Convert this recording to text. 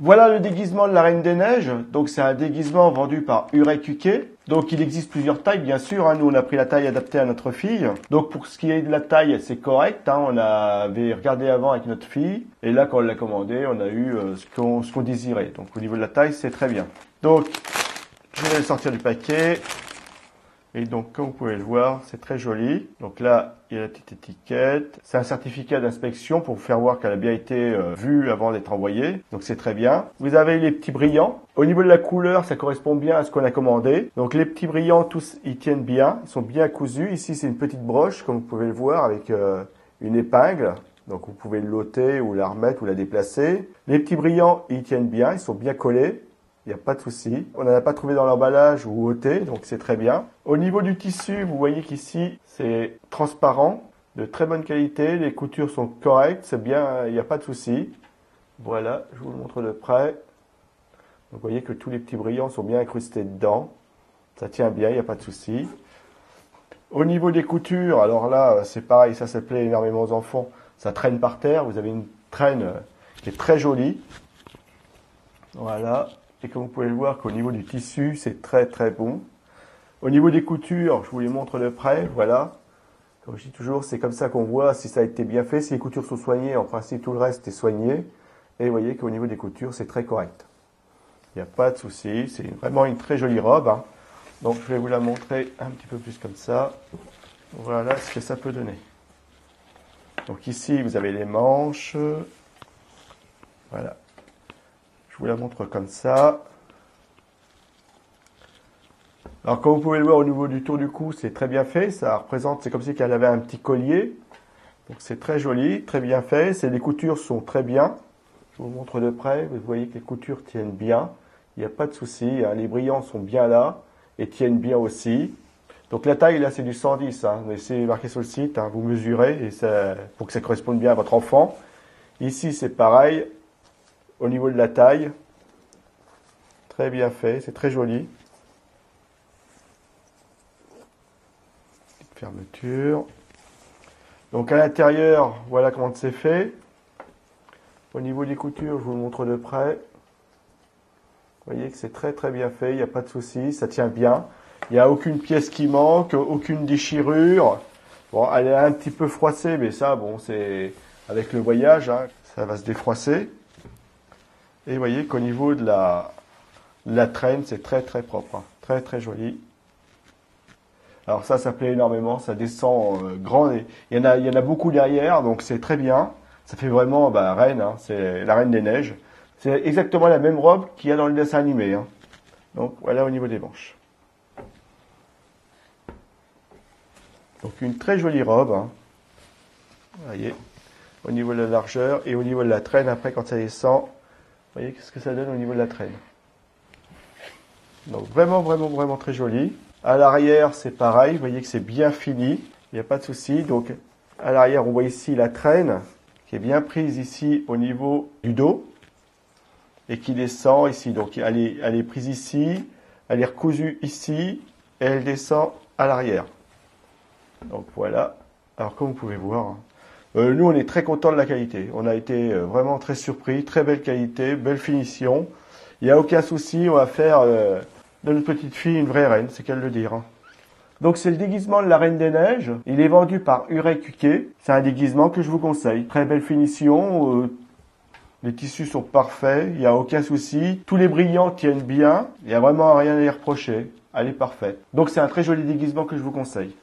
Voilà le déguisement de la Reine des Neiges. Donc c'est un déguisement vendu par Urekuke. Donc il existe plusieurs tailles bien sûr. Hein. Nous on a pris la taille adaptée à notre fille. Donc pour ce qui est de la taille, c'est correct. Hein. On avait regardé avant avec notre fille. Et là quand on l'a commandé, on a eu ce qu'on désirait. Donc au niveau de la taille, c'est très bien. Donc je vais le sortir du paquet. Et donc, comme vous pouvez le voir, c'est très joli. Donc là, il y a la petite étiquette. C'est un certificat d'inspection pour vous faire voir qu'elle a bien été vue avant d'être envoyée. Donc c'est très bien. Vous avez les petits brillants. Au niveau de la couleur, ça correspond bien à ce qu'on a commandé. Donc les petits brillants, tous, ils tiennent bien. Ils sont bien cousus. Ici, c'est une petite broche, comme vous pouvez le voir, avec une épingle. Donc vous pouvez l'ôter ou la remettre ou la déplacer. Les petits brillants, ils tiennent bien. Ils sont bien collés. Il n'y a pas de souci. On n'en a pas trouvé dans l'emballage ou ôté, donc c'est très bien. Au niveau du tissu, vous voyez qu'ici, c'est transparent, de très bonne qualité. Les coutures sont correctes, c'est bien, il n'y a pas de souci. Voilà, je vous le montre de près. Donc, vous voyez que tous les petits brillants sont bien incrustés dedans. Ça tient bien, il n'y a pas de souci. Au niveau des coutures, alors là, c'est pareil, ça plaît énormément aux enfants. Ça traîne par terre, vous avez une traîne qui est très jolie. Voilà. Et comme vous pouvez le voir qu'au niveau du tissu, c'est très très bon. Au niveau des coutures, je vous les montre de près, voilà. Comme je dis toujours, c'est comme ça qu'on voit si ça a été bien fait. Si les coutures sont soignées, en principe tout le reste est soigné. Et vous voyez qu'au niveau des coutures, c'est très correct. Il n'y a pas de souci, c'est vraiment une très jolie robe. Hein. Donc je vais vous la montrer un petit peu plus comme ça. Voilà ce que ça peut donner. Donc ici, vous avez les manches. Voilà. Je vous la montre comme ça. Alors comme vous pouvez le voir au niveau du tour du cou, c'est très bien fait. Ça représente, c'est comme si elle avait un petit collier. Donc c'est très joli, très bien fait. Les coutures sont très bien. Je vous montre de près. Vous voyez que les coutures tiennent bien. Il n'y a pas de souci. Hein. Les brillants sont bien là et tiennent bien aussi. Donc la taille là c'est du 110. Hein. C'est marqué sur le site. Hein. Vous mesurez et ça, pour que ça corresponde bien à votre enfant. Ici c'est pareil. Au niveau de la taille, très bien fait, c'est très joli. Petite fermeture. Donc à l'intérieur, voilà comment c'est fait. Au niveau des coutures, je vous le montre de près. Vous voyez que c'est très très bien fait, il n'y a pas de souci, ça tient bien. Il n'y a aucune pièce qui manque, aucune déchirure. Bon, elle est un petit peu froissée, mais ça, bon, c'est avec le voyage, hein, ça va se défroisser. Et vous voyez qu'au niveau de la traîne, c'est très très propre, hein. Très très joli. Alors ça plaît énormément, ça descend grand. Il y en a beaucoup derrière, donc c'est très bien. Ça fait vraiment reine, hein, c'est la Reine des Neiges. C'est exactement la même robe qu'il y a dans le dessin animé. Hein. Donc voilà au niveau des manches. Donc une très jolie robe. Hein. Vous voyez, au niveau de la largeur et au niveau de la traîne, après quand ça descend. Vous voyez ce que ça donne au niveau de la traîne. Donc vraiment, vraiment, vraiment très joli. À l'arrière, c'est pareil. Vous voyez que c'est bien fini. Il n'y a pas de souci. Donc à l'arrière, on voit ici la traîne qui est bien prise ici au niveau du dos et qui descend ici. Donc elle est prise ici, elle est recousue ici et elle descend à l'arrière. Donc voilà. Alors comme vous pouvez voir, hein, nous, on est très content de la qualité. On a été vraiment très surpris. Très belle qualité, belle finition. Il n'y a aucun souci. On va faire de notre petite fille une vraie reine, c'est qu'à le dire. Hein. Donc, c'est le déguisement de la Reine des Neiges. Il est vendu par Urekuke. C'est un déguisement que je vous conseille. Très belle finition. Les tissus sont parfaits. Il n'y a aucun souci. Tous les brillants tiennent bien. Il n'y a vraiment rien à y reprocher. Elle est parfaite. Donc, c'est un très joli déguisement que je vous conseille.